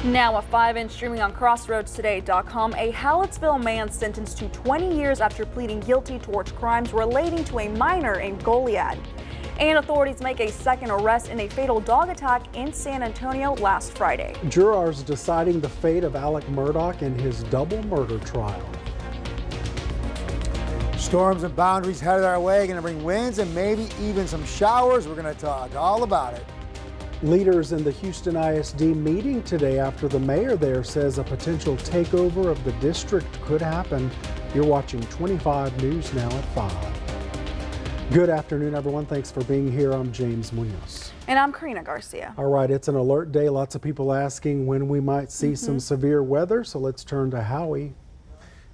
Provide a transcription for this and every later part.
Now at 5 and streaming on crossroadstoday.com, a Hallettsville man sentenced to 20 years after pleading guilty towards crimes relating to a minor in Goliad. And authorities make a second arrest in a fatal dog attack in San Antonio last Friday. Jurors deciding the fate of Alec Murdaugh in his double murder trial. Storms and boundaries headed our way, going to bring winds and maybe even some showers. We're going to talk all about it. Leaders in the Houston ISD meeting today after the mayor there says a potential takeover of the district could happen. You're watching 25 News now at 5. Good afternoon, everyone. Thanks for being here. I'm James Munoz. And I'm Karina Garcia. All right, it's an alert day. Lots of people asking when we might see some severe weather. So let's turn to Howie.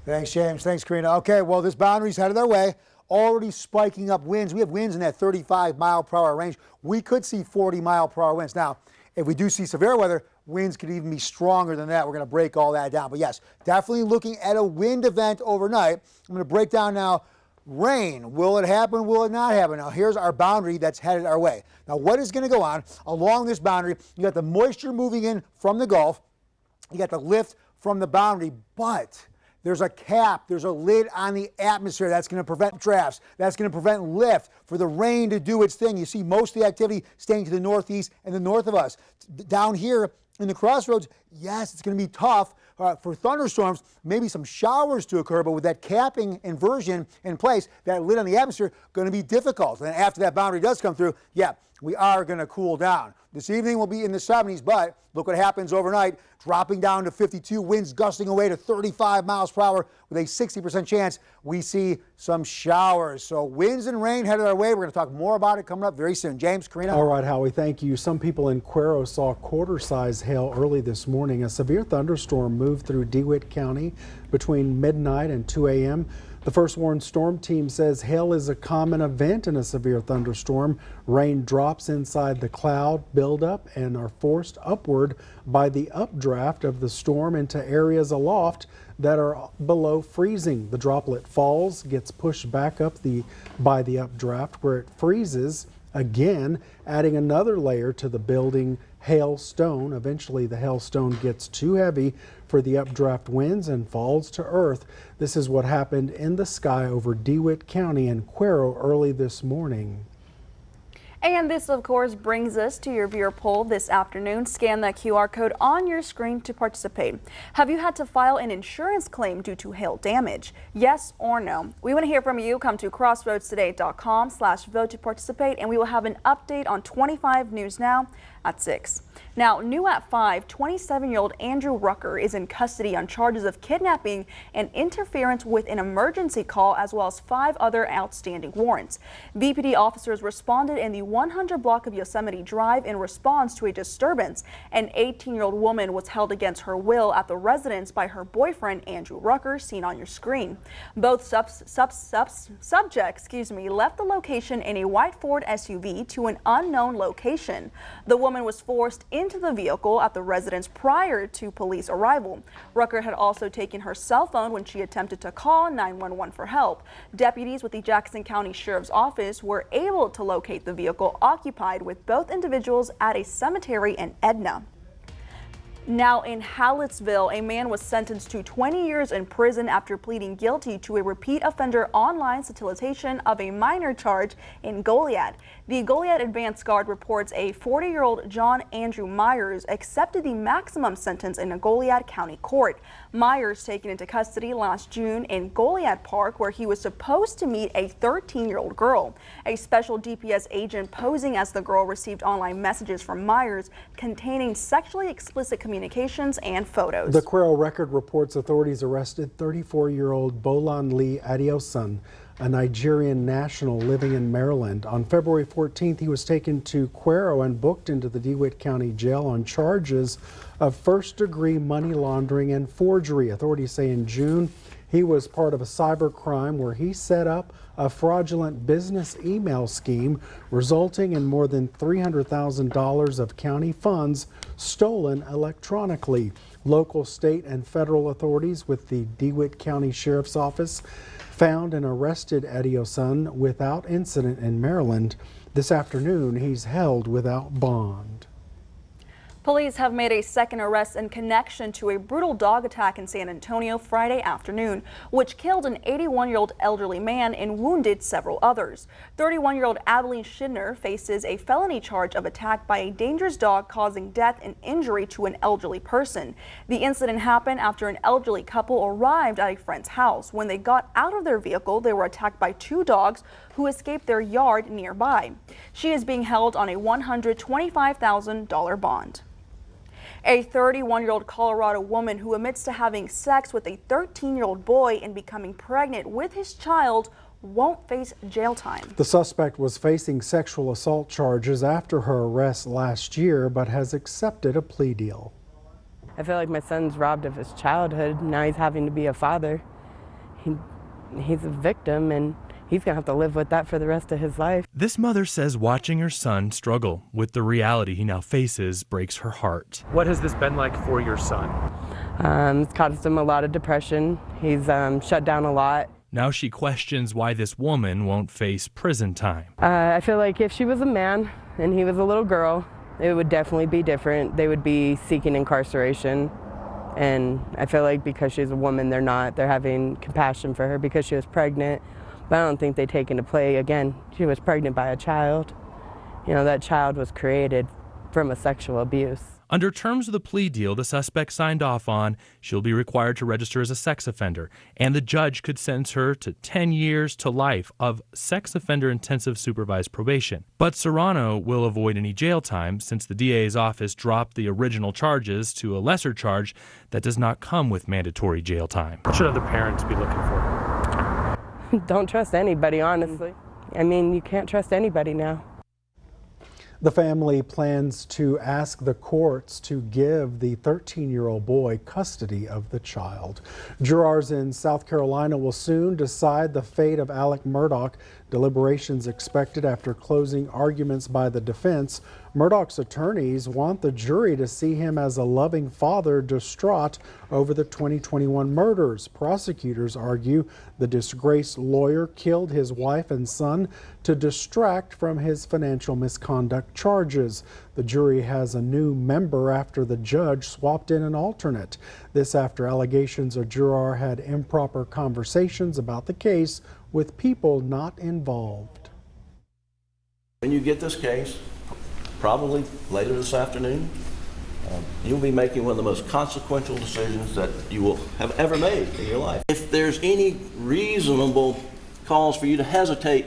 Thanks, James. Thanks, Karina. Okay, well, this boundary's headed our way. Already spiking up winds. We have winds in that 35-mile-per-hour range. We could see 40-mile-per-hour winds. Now, if we do see severe weather, winds could even be stronger than that. We're going to break all that down. But yes, definitely looking at a wind event overnight. I'm going to break down now rain. Will it happen? Will it not happen? Now, here's our boundary that's headed our way. Now, what is going to go on along this boundary? You got the moisture moving in from the Gulf. You got the lift from the boundary, but there's a cap, there's a lid on the atmosphere that's going to prevent drafts, that's going to prevent lift for the rain to do its thing. You see most of the activity staying to the northeast and the north of us. Down here in the crossroads, yes, it's going to be tough for thunderstorms, maybe some showers to occur, but with that capping inversion in place, that lid on the atmosphere, going to be difficult. And after that boundary does come through, yeah, we are going to cool down. This evening will be in the 70s, but look what happens overnight, dropping down to 52, winds gusting away to 35 miles per hour with a 60% chance we see some showers. So winds and rain headed our way. We're going to talk more about it coming up very soon. James, Karina. All right, Howie, thank you. Some people in Cuero saw quarter-size hail early this morning. A severe thunderstorm moved through DeWitt County between midnight and 2 a.m. The First Warn Storm Team says hail is a common event in a severe thunderstorm. Rain drops inside the cloud buildup and are forced upward by the updraft of the storm into areas aloft that are below freezing. The droplet falls, gets pushed back up by the updraft where it freezes again, adding another layer to the building hailstone. Eventually the hailstone gets too heavy for the updraft winds and falls to earth. This is what happened in the sky over DeWitt County and Cuero early this morning. And this, of course, brings us to your viewer poll this afternoon. Scan that QR code on your screen to participate. Have you had to file an insurance claim due to hail damage? Yes or no? We want to hear from you. Come to crossroadstoday.com/vote to participate, and we will have an update on 25 News Now at 6. Now, new at 5, 27-year-old Andrew Rucker is in custody on charges of kidnapping and interference with an emergency call, as well as 5 other outstanding warrants. BPD officers responded in the 100 block of Yosemite Drive in response to a disturbance. An 18-year-old woman was held against her will at the residence by her boyfriend, Andrew Rucker, seen on your screen. Both subjects left the location in a white Ford SUV to an unknown location. The woman was forced into the vehicle at the residence prior to police arrival. Rucker had also taken her cell phone when she attempted to call 911 for help. Deputies with the Jackson County Sheriff's Office were able to locate the vehicle occupied with both individuals at a cemetery in Edna. Now in Hallettsville, a man was sentenced to 20 years in prison after pleading guilty to a repeat offender online solicitation of a minor charge in Goliad. The Goliad Advance Guard reports a 40-year-old John Andrew Myers accepted the maximum sentence in a Goliad County court. Myers taken into custody last June in Goliad Park, where he was supposed to meet a 13-year-old girl. A special DPS agent posing as the girl received online messages from Myers containing sexually explicit communications and photos. The Cuero Record reports authorities arrested 34-year-old Bolan Lee Adiosun, a Nigerian national living in Maryland. On February 14th, he was taken to Cuero and booked into the DeWitt County Jail on charges of first-degree money laundering and forgery. Authorities say in June, he was part of a cyber crime where he set up a fraudulent business email scheme, resulting in more than $300,000 of county funds stolen electronically. Local, state, and federal authorities with the DeWitt County Sheriff's Office found and arrested Adiosun without incident in Maryland. This afternoon, he's held without bond. Police have made a second arrest in connection to a brutal dog attack in San Antonio Friday afternoon, which killed an 81-year-old elderly man and wounded several others. 31-year-old Abilene Schindner faces a felony charge of attack by a dangerous dog causing death and injury to an elderly person. The incident happened after an elderly couple arrived at a friend's house. When they got out of their vehicle, they were attacked by two dogs who escaped their yard nearby. She is being held on a $125,000 bond. A 31-year-old Colorado woman who admits to having sex with a 13-year-old boy and becoming pregnant with his child won't face jail time. The suspect was facing sexual assault charges after her arrest last year, but has accepted a plea deal. I feel like my son's robbed of his childhood. Now he's having to be a father. He's a victim, and he's going to have to live with that for the rest of his life. This mother says watching her son struggle with the reality he now faces breaks her heart. What has this been like for your son? It's caused him a lot of depression. He's shut down a lot. Now she questions why this woman won't face prison time. I feel like if she was a man and he was a little girl, it would definitely be different. They would be seeking incarceration. And I feel like because she's a woman, they're not. They're having compassion for her because she was pregnant. But I don't think they take into play, again, she was pregnant by a child. You know, that child was created from a sexual abuse. Under terms of the plea deal the suspect signed off on, she'll be required to register as a sex offender, and the judge could sentence her to 10 years to life of sex offender intensive supervised probation. But Serrano will avoid any jail time since the DA's office dropped the original charges to a lesser charge that does not come with mandatory jail time. What should other parents be looking for? Don't trust anybody, honestly. I mean, you can't trust anybody now. The family plans to ask the courts to give the 13-year-old boy custody of the child. Jurors in South Carolina will soon decide the fate of Alec Murdaugh. Deliberations expected after closing arguments by the defense. Murdaugh's attorneys want the jury to see him as a loving father distraught over the 2021 murders. Prosecutors argue the disgraced lawyer killed his wife and son to distract from his financial misconduct charges. The jury has a new member after the judge swapped in an alternate. This after allegations a juror had improper conversations about the case with people not involved. When you get this case, probably later this afternoon, you'll be making one of the most consequential decisions that you will have ever made in your life. If there's any reasonable cause for you to hesitate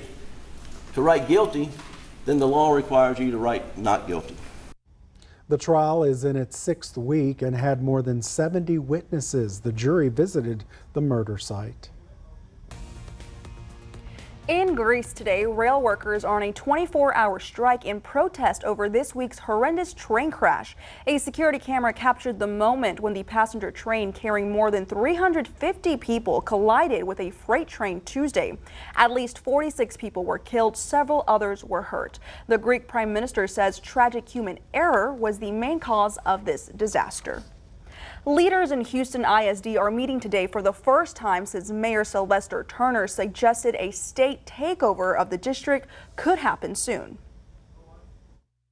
to write guilty, then the law requires you to write not guilty. The trial is in its 6th week and had more than 70 witnesses. The jury visited the murder site. In Greece today, rail workers are on a 24-hour strike in protest over this week's horrendous train crash. A security camera captured the moment when the passenger train carrying more than 350 people collided with a freight train Tuesday. At least 46 people were killed, several others were hurt. The Greek Prime Minister says tragic human error was the main cause of this disaster. Leaders in Houston ISD are meeting today for the first time since Mayor Sylvester Turner suggested a state takeover of the district could happen soon.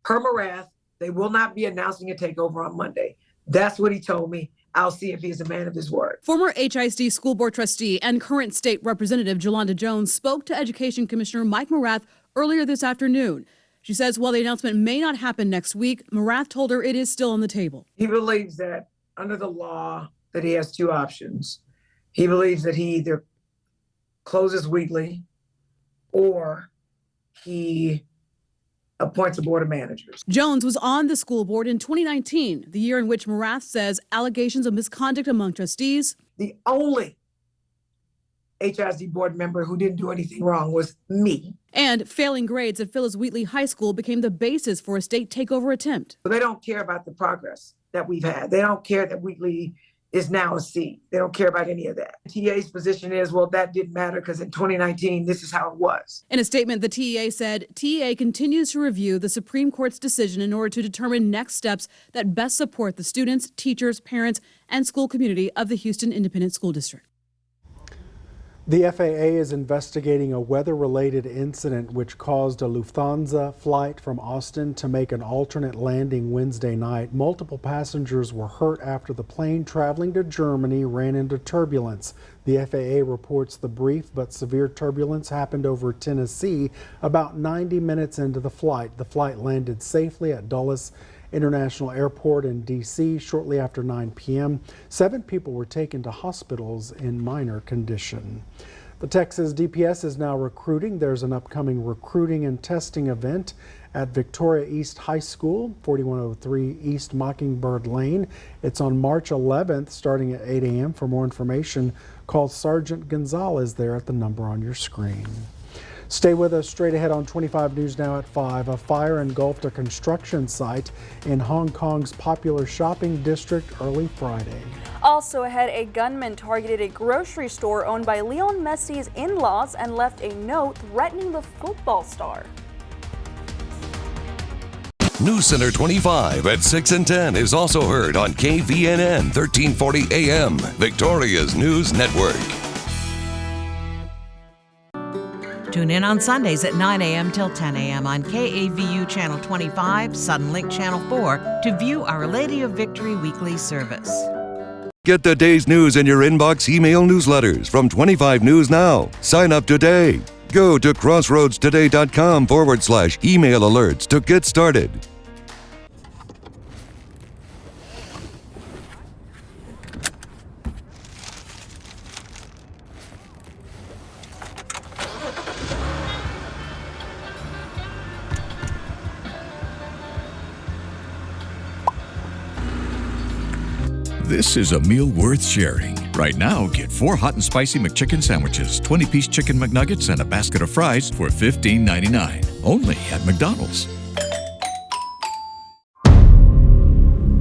Per Morath, they will not be announcing a takeover on Monday. That's what he told me. I'll see if he's a man of his word. Former HISD school board trustee and current state representative Jolanda Jones spoke to Education Commissioner Mike Morath earlier this afternoon. She says while the announcement may not happen next week, Morath told her it is still on the table. He believes that under the law that he has two options. He believes that he either closes Wheatley or he appoints a board of managers. Jones was on the school board in 2019, the year in which Morath says allegations of misconduct among trustees. The only HISD board member who didn't do anything wrong was me. And failing grades at Phyllis Wheatley High School became the basis for a state takeover attempt. But they don't care about the progress that we've had. They don't care that Wheatley is now a seat. They don't care about any of that. TA's position is, well, that didn't matter because in 2019, this is how it was. In a statement, the TEA said TEA continues to review the Supreme Court's decision in order to determine next steps that best support the students, teachers, parents, and school community of the Houston Independent School District. The FAA is investigating a weather-related incident which caused a Lufthansa flight from Austin to make an alternate landing Wednesday night. Multiple passengers were hurt after the plane traveling to Germany ran into turbulence. The FAA reports the brief but severe turbulence happened over Tennessee about 90 minutes into the flight. The flight landed safely at Dulles International Airport in D.C. shortly after 9 p.m. 7 people were taken to hospitals in minor condition. The Texas DPS is now recruiting. There's an upcoming recruiting and testing event at Victoria East High School, 4103 East Mockingbird Lane. It's on March 11th, starting at 8 a.m. For more information, call Sergeant Gonzalez there at the number on your screen. Stay with us. Straight ahead on 25 News Now at 5. A fire engulfed a construction site in Hong Kong's popular shopping district early Friday. Also ahead, a gunman targeted a grocery store owned by Lionel Messi's in-laws and left a note threatening the football star. News Center 25 at 6 and 10 is also heard on KVNN 1340 AM, Victoria's News Network. Tune in on Sundays at 9 a.m. till 10 a.m. on KAVU Channel 25, Suddenlink Channel 4 to view Our Lady of Victory weekly service. Get the day's news in your inbox email newsletters from 25 News Now. Sign up today. Go to crossroadstoday.com/email alerts to get started. This is a meal worth sharing. Right now, get 4 hot and spicy McChicken sandwiches, 20-piece chicken McNuggets, and a basket of fries for $15.99. Only at McDonald's.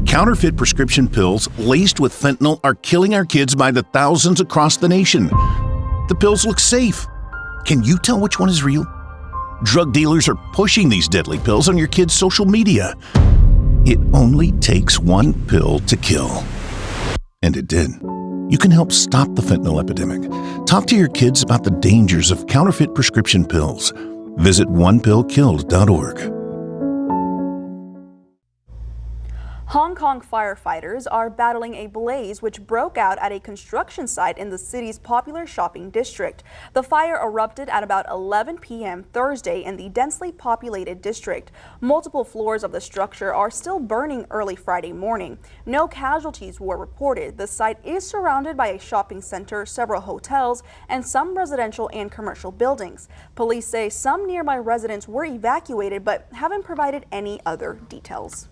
Counterfeit prescription pills laced with fentanyl are killing our kids by the thousands across the nation. The pills look safe. Can you tell which one is real? Drug dealers are pushing these deadly pills on your kids' social media. It only takes one pill to kill. And it did. You can help stop the fentanyl epidemic. Talk to your kids about the dangers of counterfeit prescription pills. Visit onepillkilled.org. Hong Kong firefighters are battling a blaze which broke out at a construction site in the city's popular shopping district. The fire erupted at about 11 p.m. Thursday in the densely populated district. Multiple floors of the structure are still burning early Friday morning. No casualties were reported. The site is surrounded by a shopping center, several hotels, and some residential and commercial buildings. Police say some nearby residents were evacuated but haven't provided any other details.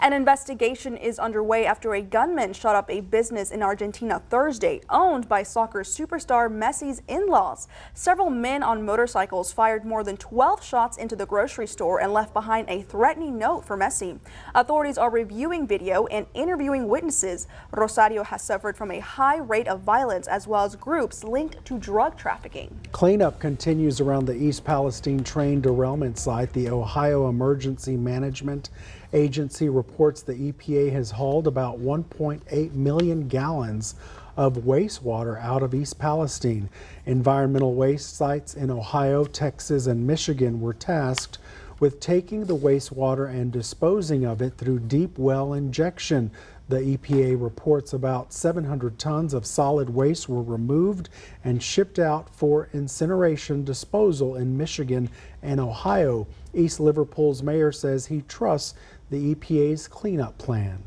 An investigation is underway after a gunman shot up a business in Argentina Thursday, owned by soccer superstar Messi's in-laws. Several men on motorcycles fired more than 12 shots into the grocery store and left behind a threatening note for Messi. Authorities are reviewing video and interviewing witnesses. Rosario has suffered from a high rate of violence as well as groups linked to drug trafficking. Cleanup continues around the East Palestine train derailment site. The Ohio Emergency Management Agency reports the EPA has hauled about 1.8 million gallons of wastewater out of East Palestine. Environmental waste sites in Ohio, Texas, and Michigan were tasked with taking the wastewater and disposing of it through deep well injection. The EPA reports about 700 tons of solid waste were removed and shipped out for incineration disposal in Michigan and Ohio. East Liverpool's mayor says he trusts the EPA's cleanup plan.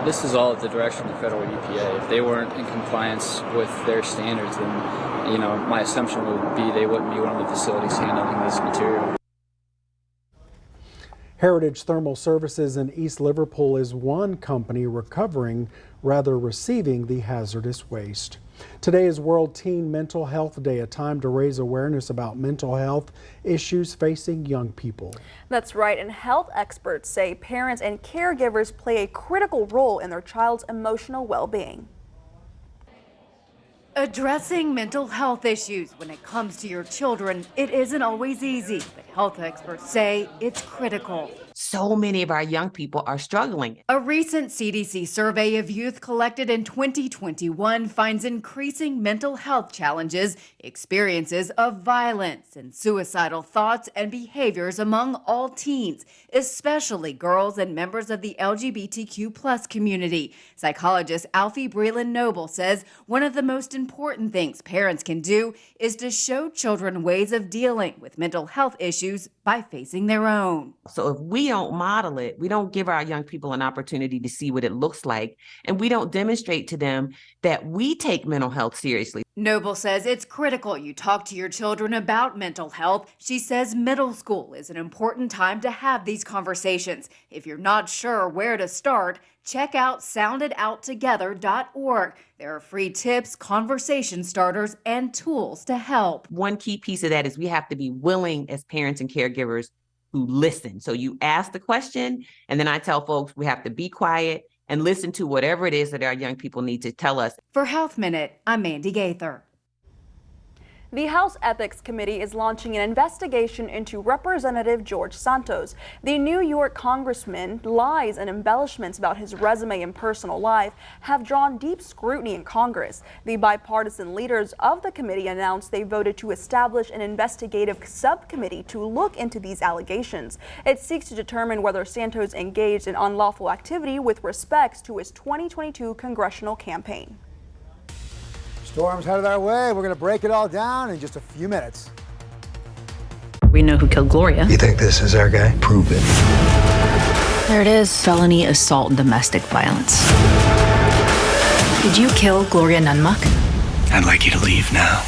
This is all at the direction of the federal EPA. If they weren't in compliance with their standards, then, my assumption would be they wouldn't be one of the facilities handling this material. Heritage Thermal Services in East Liverpool is one company receiving the hazardous waste. Today is World Teen Mental Health Day, a time to raise awareness about mental health issues facing young people. That's right, and health experts say parents and caregivers play a critical role in their child's emotional well-being. Addressing mental health issues when it comes to your children, it isn't always easy, but health experts say it's critical. so many of our young people are struggling. A recent CDC survey of youth collected in 2021 finds increasing mental health challenges, experiences of violence, and suicidal thoughts and behaviors among all teens, especially girls and members of the LGBTQ+ community. Psychologist Alfie Breland-Noble says one of the most important things parents can do is to show children ways of dealing with mental health issues by facing their own. So if we don't model it, we don't give our young people an opportunity to see what it looks like, and we don't demonstrate to them that we take mental health seriously. Noble says it's critical you talk to your children about mental health. She says middle school is an important time to have these conversations. If you're not sure where to start, check out sounditouttogether.org. There are free tips, conversation starters, and tools to help. One key piece of that is we have to be willing as parents and caregivers to listen. So you ask the question, and then I tell folks we have to be quiet and listen to whatever it is that our young people need to tell us. For Health Minute, I'm Mandy Gaither. The House Ethics Committee is launching an investigation into Representative George Santos. The New York congressman's lies and embellishments about his resume and personal life have drawn deep scrutiny in Congress. The bipartisan leaders of the committee announced they voted to establish an investigative subcommittee to look into these allegations. It seeks to determine whether Santos engaged in unlawful activity with respect to his 2022 congressional campaign. Storm's headed our way. We're going to break it all down in just a few minutes. We know who killed Gloria. You think this is our guy? Prove it. There it is. Felony assault and domestic violence. Did you kill Gloria Nunmuck? I'd like you to leave now.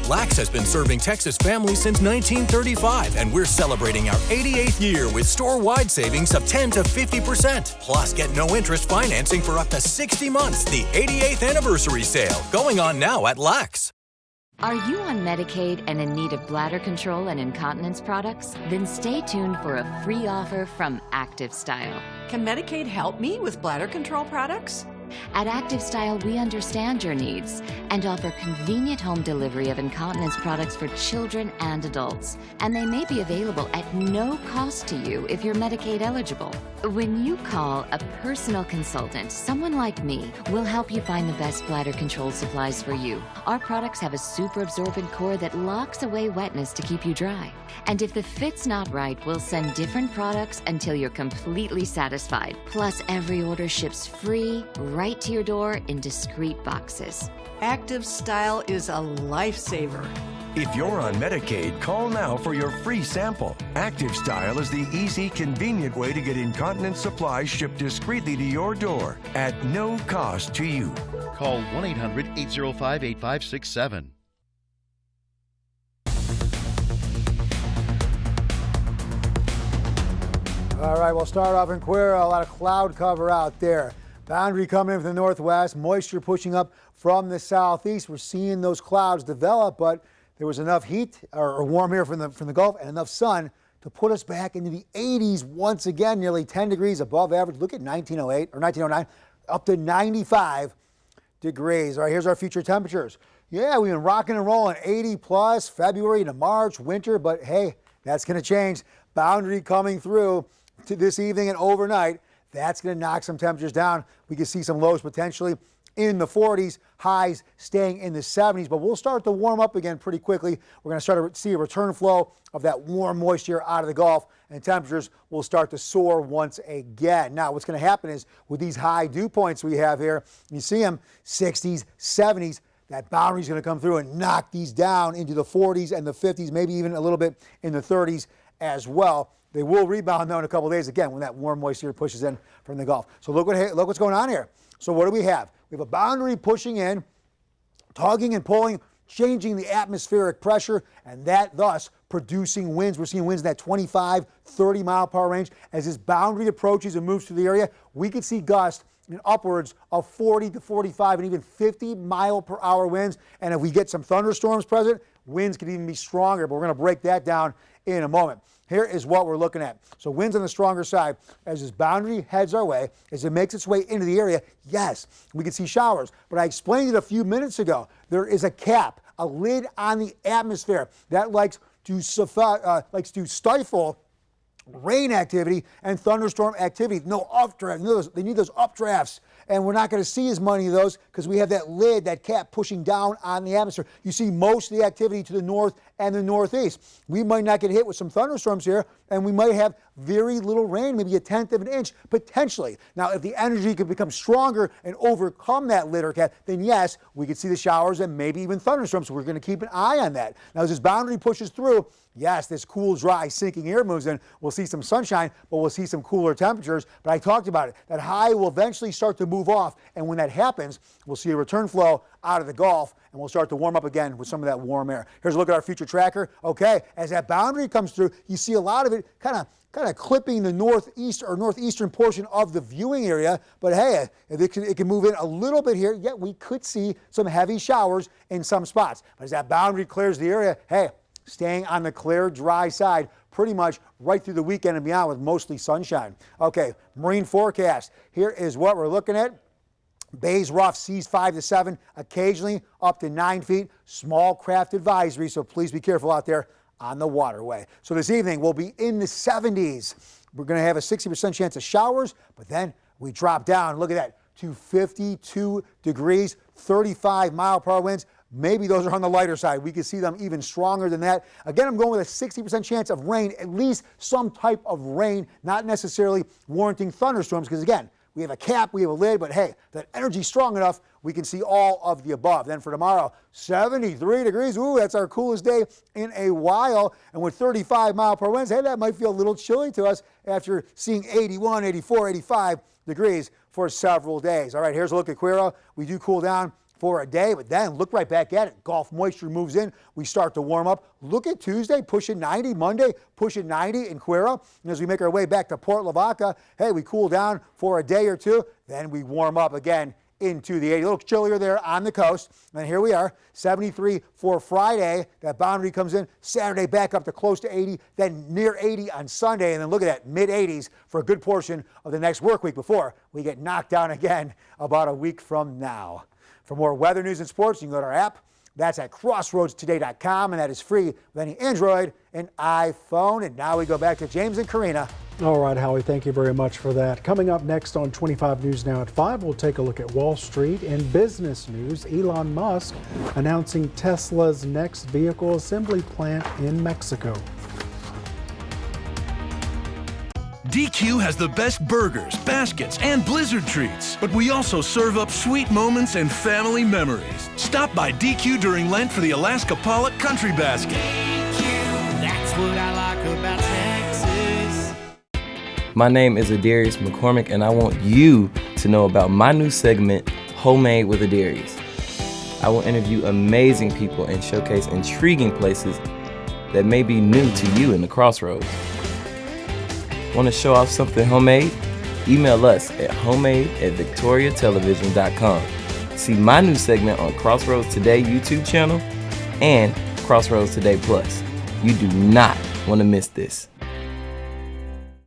Lax has been serving Texas families since 1935, and we're celebrating our 88th year with store-wide savings of 10 to 50%. Plus, get no-interest financing for up to 60 months. The 88th anniversary sale going on now at Lax. Are you on Medicaid and in need of bladder control and incontinence products? Then stay tuned for a free offer from Active Style. Can Medicaid help me with bladder control products? At Active Style, we understand your needs and offer convenient home delivery of incontinence products for children and adults. And they may be available at no cost to you if you're Medicaid eligible. When you call a personal consultant, someone like me will help you find the best bladder control supplies for you. Our products have a super absorbent core that locks away wetness to keep you dry. And if the fit's not right, we'll send different products until you're completely satisfied. Plus, every order ships free right to your door in discreet boxes. Active Style is a lifesaver. If you're on Medicaid, call now for your free sample. Active Style is the easy, convenient way to get incontinence supplies shipped discreetly to your door at no cost to you. Call 1-800-805-8567. All right, we'll start off in Cuero. A lot of cloud cover out there. Boundary coming in from the northwest, moisture pushing up from the southeast. We're seeing those clouds develop, but there was enough heat or warm air from the Gulf and enough sun to put us back into the 80s once again, nearly 10 degrees above average. Look at 1908 or 1909, up to 95 degrees. All right, here's our future temperatures. Yeah, we've been rocking and rolling 80 plus February to March, winter, but hey, that's going to change. Boundary coming through to this evening and overnight. That's going to knock some temperatures down. We can see some lows potentially in the 40s, highs staying in the 70s, but we'll start to warm up again pretty quickly. We're going to start to see a return flow of that warm moisture out of the Gulf, and temperatures will start to soar once again. Now, what's going to happen is with these high dew points we have here, you see them 60s, 70s, that boundary is going to come through and knock these down into the 40s and the 50s, maybe even a little bit in the 30s as well. They will rebound, though, in a couple of days, again, when that warm moisture pushes in from the Gulf. So look what's going on here. So what do we have? We have a boundary pushing in, tugging and pulling changing the atmospheric pressure, and that thus producing winds. We're seeing winds in that 25, 30 mile per hour range. As this boundary approaches and moves through the area, we could see gusts in upwards of 40 to 45 and even 50 mile per hour winds. And if we get some thunderstorms present, winds could even be stronger, but we're going to break that down in a moment. Here is what we're looking at. So winds on the stronger side. As this boundary heads our way, as it makes its way into the area, yes, we can see showers. But I explained it a few minutes ago. There is a cap, a lid on the atmosphere that likes to stifle rain activity and thunderstorm activity. No updraft. They need those updrafts. And we're not going to see as many of those because we have that lid, that cap pushing down on the atmosphere. You see most of the activity to the north and the northeast. We might not get hit with some thunderstorms here, and we might have very little rain, maybe 1/10 of an inch, potentially. Now, if the energy could become stronger and overcome that lid or cap, then yes, we could see the showers and maybe even thunderstorms. So we're going to keep an eye on that. Now, as this boundary pushes through, yes, this cool, dry, sinking air moves in. We'll see some sunshine, but we'll see some cooler temperatures. But I talked about it. That high will eventually start to move off. And when that happens, we'll see a return flow out of the Gulf, and we'll start to warm up again with some of that warm air. Here's a look at our future tracker. Okay, as that boundary comes through, you see a lot of it kind of clipping the northeast or northeastern portion of the viewing area. But hey, it can move in a little bit here, yet we could see some heavy showers in some spots. But as that boundary clears the area, hey, staying on the clear, dry side pretty much right through the weekend and beyond with mostly sunshine. Okay, marine forecast. Here is what we're looking at. Bays rough, seas 5 to 7, occasionally up to 9 feet. Small craft advisory, so please be careful out there on the waterway. So this evening we'll be in the 70s. We're going to have a 60% chance of showers, but then we drop down, look at that, to 52 degrees, 35 mile per hour winds. Maybe those are on the lighter side. We can see them even stronger than that. Again, I'm going with a 60% chance of rain, at least some type of rain, not necessarily warranting thunderstorms, because again, we have a cap, we have a lid, but hey, that energy's strong enough, we can see all of the above. Then for tomorrow, 73 degrees. Ooh, that's our coolest day in a while. And with 35 mile per hour winds, hey, that might feel a little chilly to us after seeing 81, 84, 85 degrees for several days. All right, here's a look at Cuero. We do cool down for a day, but then look right back at it. Gulf moisture moves in. We start to warm up. Look at Tuesday, pushing 90. Monday, pushing 90 in Cuero. And as we make our way back to Port Lavaca, hey, we cool down for a day or two. Then we warm up again into the 80. A little chillier there on the coast. And here we are, 73 for Friday. That boundary comes in. Saturday back up to close to 80, then near 80 on Sunday. And then look at that, mid-80s for a good portion of the next work week before we get knocked down again about a week from now. For more weather news and sports, you can go to our app. That's at crossroadstoday.com, and that is free with any Android and iPhone. And now we go back to James and Karina. All right, Howie, thank you very much for that. Coming up next on 25 News Now at 5, we'll take a look at Wall Street. In business news, Elon Musk announcing Tesla's next vehicle assembly plant in Mexico. DQ has the best burgers, baskets, and blizzard treats. But we also serve up sweet moments and family memories. Stop by DQ during Lent for the Alaska Pollock Country Basket. DQ, that's what I like about Texas. My name is Adarius McCormick, and I want you to know about my new segment, Homemade with Adarius. I will interview amazing people and showcase intriguing places that may be new to you in the Crossroads. Want to show off something homemade? Email us at homemade@victoriatelevision.com. See my new segment on Crossroads Today YouTube channel and Crossroads Today Plus. You do not want to miss this.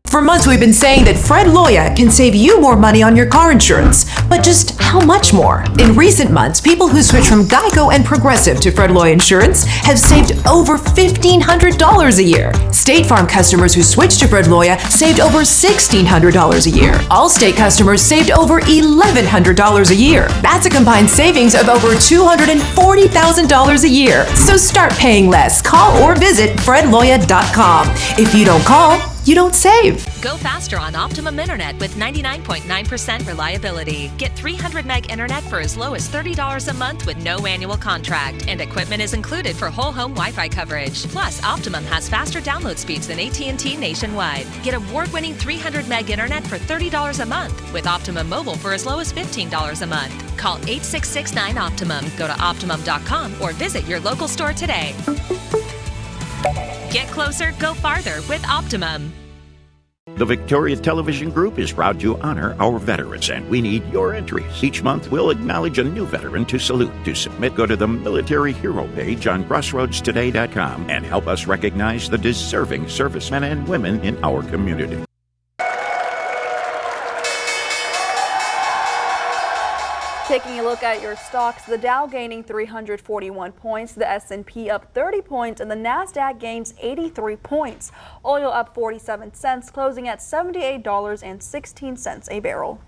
For months, we've been saying that Fred Loya can save you more money on your car insurance. But just how much more? In recent months, people who switched from Geico and Progressive to Fred Loya Insurance have saved over $1,500 a year. State Farm customers who switched to Fred Loya saved over $1,600 a year. Allstate customers saved over $1,100 a year. That's a combined savings of over $240,000 a year. So start paying less. Call or visit fredloya.com. If you don't call, you don't save. Go faster on Optimum Internet with 99.9% reliability. Get 300 meg internet for as low as $30 a month with no annual contract. And equipment is included for whole home Wi-Fi coverage. Plus, Optimum has faster download speeds than AT&T nationwide. Get award-winning 300 meg internet for $30 a month with Optimum Mobile for as low as $15 a month. Call 8669-OPTIMUM. Go to Optimum.com or visit your local store today. Get closer, go farther with Optimum. The Victoria Television Group is proud to honor our veterans, and we need your entries. Each month, we'll acknowledge a new veteran to salute. To submit, go to the Military Hero page on CrossroadsToday.com and help us recognize the deserving servicemen and women in our community. Taking a look at your stocks, the Dow gaining 341 points, the S&P up 30 points, and the Nasdaq gains 83 points. Oil up 47 cents, closing at $78.16 a barrel.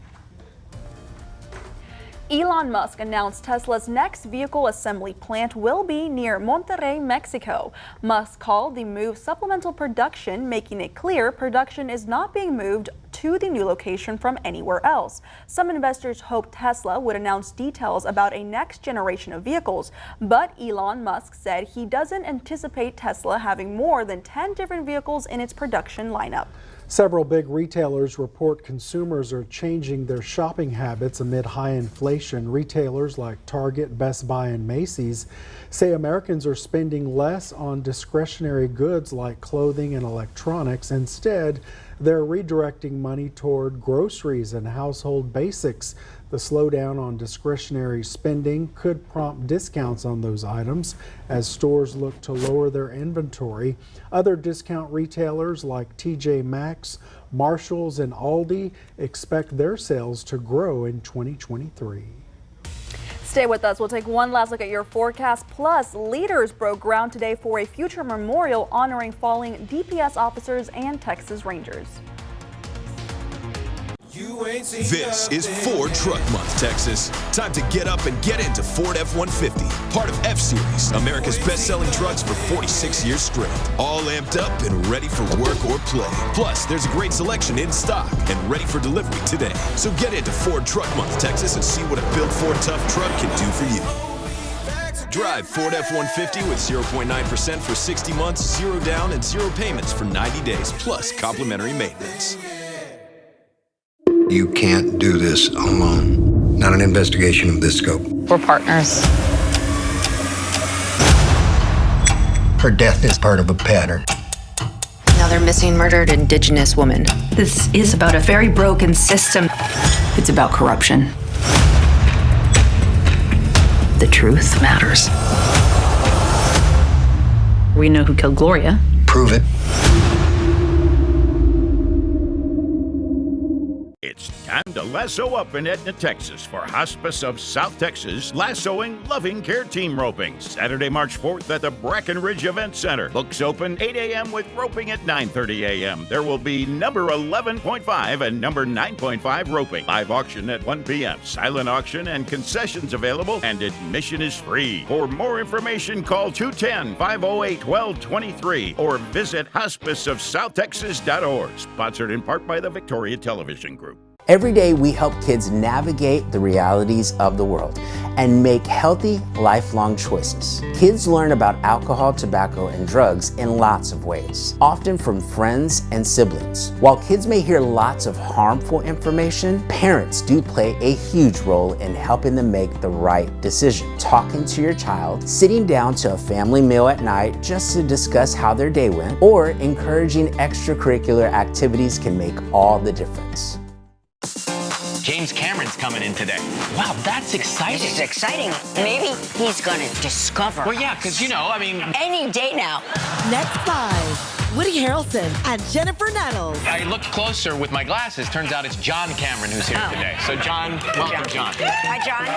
Elon Musk announced Tesla's next vehicle assembly plant will be near Monterrey, Mexico. Musk called the move supplemental production, making it clear production is not being moved to the new location from anywhere else. Some investors hoped Tesla would announce details about a next generation of vehicles, but Elon Musk said he doesn't anticipate Tesla having more than 10 different vehicles in its production lineup. Several big retailers report consumers are changing their shopping habits amid high inflation. Retailers like Target, Best Buy, and Macy's say Americans are spending less on discretionary goods like clothing and electronics. Instead, they're redirecting money toward groceries and household basics. The slowdown on discretionary spending could prompt discounts on those items as stores look to lower their inventory. Other discount retailers like TJ Maxx, Marshalls, and Aldi expect their sales to grow in 2023. Stay with us. We'll take one last look at your forecast. Plus, leaders broke ground today for a future memorial honoring fallen DPS officers and Texas Rangers. This is Ford Truck Month, Texas. Time to get up and get into Ford F-150, part of F-Series, America's best-selling trucks for 46 years straight. All amped up and ready for work or play. Plus, there's a great selection in stock and ready for delivery today. So get into Ford Truck Month, Texas, and see what a built Ford Tough truck can do for you. Drive Ford F-150 with 0.9% for 60 months, 0 down, and 0 payments for 90 days, plus complimentary maintenance. You can't do this alone. Not an investigation of this scope. We're partners. Her death is part of a pattern. Another missing murdered Indigenous woman. This is about a very broken system. It's about corruption. The truth matters. We know who killed Gloria. Prove it. It's time to lasso up in Edna, Texas for Hospice of South Texas Lassoing Loving Care Team Roping. Saturday, March 4th at the Brackenridge Event Center. Books open 8 a.m. with roping at 9:30 a.m. There will be number 11.5 and number 9.5 roping. Live auction at 1 p.m. Silent auction and concessions available, and admission is free. For more information, call 210-508-1223 or visit hospiceofsouthtexas.org. Sponsored in part by the Victoria Television Group. Every day we help kids navigate the realities of the world and make healthy, lifelong choices. Kids learn about alcohol, tobacco, and drugs in lots of ways, often from friends and siblings. While kids may hear lots of harmful information, parents do play a huge role in helping them make the right decision. Talking to your child, sitting down to a family meal at night just to discuss how their day went, or encouraging extracurricular activities can make all the difference. James Cameron's coming in today. Wow, that's exciting. This is exciting. Maybe he's gonna discover. Well, yeah, because, any day now. Next 5, Woody Harrelson and Jennifer Nettles. I looked closer with my glasses. Turns out it's John Cameron who's here today. So, John, welcome, John. Hi, John.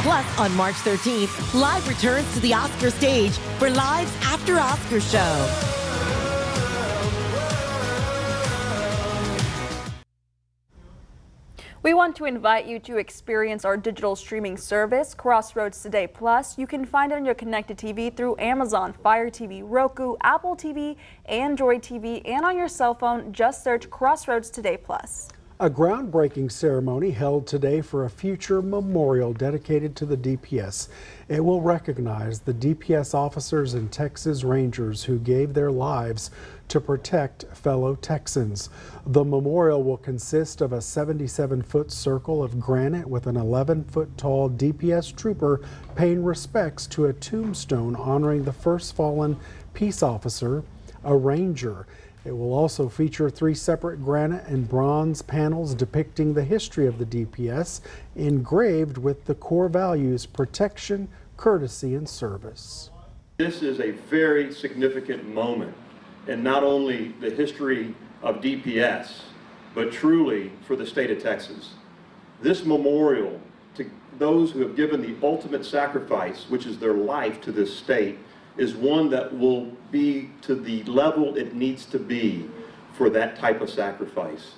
Plus, on March 13th, Live returns to the Oscar stage for Live's After Oscar show. We want to invite you to experience our digital streaming service, Crossroads Today Plus. You can find it on your connected TV through Amazon, Fire TV, Roku, Apple TV, Android TV, and on your cell phone. Just search Crossroads Today Plus. A groundbreaking ceremony held today for a future memorial dedicated to the DPS. It will recognize the DPS officers and Texas Rangers who gave their lives to protect fellow Texans. The memorial will consist of a 77-foot circle of granite with an 11-foot tall DPS trooper paying respects to a tombstone honoring the first fallen peace officer, a Ranger. It will also feature 3 separate granite and bronze panels depicting the history of the DPS, engraved with the core values: protection, courtesy, and service. This is a very significant moment in not only the history of DPS, but truly for the state of Texas. This memorial to those who have given the ultimate sacrifice, which is their life to this state, is one that will be to the level it needs to be for that type of sacrifice.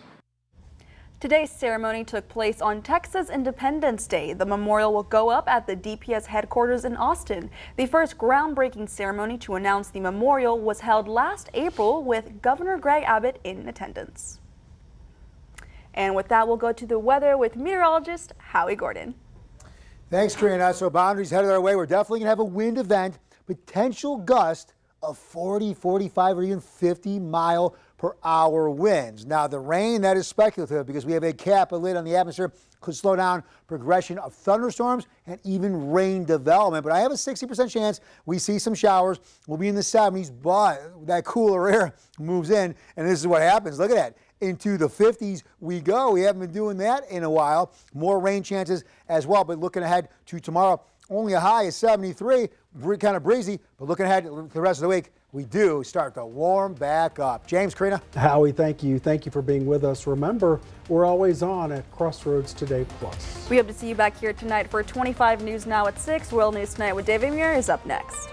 Today's ceremony took place on Texas Independence Day. The memorial will go up at the DPS headquarters in Austin. The first groundbreaking ceremony to announce the memorial was held last April with Governor Greg Abbott in attendance. And with that, we'll go to the weather with meteorologist Howie Gordon. Thanks, Karina. So boundaries headed our way. We're definitely going to have a wind event. Potential gust of 40, 45, or even 50-mile-per-hour winds. Now, the rain, that is speculative because we have a cap, a lid on the atmosphere, could slow down progression of thunderstorms and even rain development. But I have a 60% chance we see some showers. We'll be in the 70s, but that cooler air moves in, and this is what happens. Look at that. Into the 50s we go. We haven't been doing that in a while. More rain chances as well, but looking ahead to tomorrow, only a high of 73, kind of breezy, but looking ahead to the rest of the week, we do start to warm back up. James, Karina. Howie, thank you. Thank you for being with us. Remember, we're always on at Crossroads Today Plus. We hope to see you back here tonight for 25 News Now at 6. World News Tonight with David Muir is up next.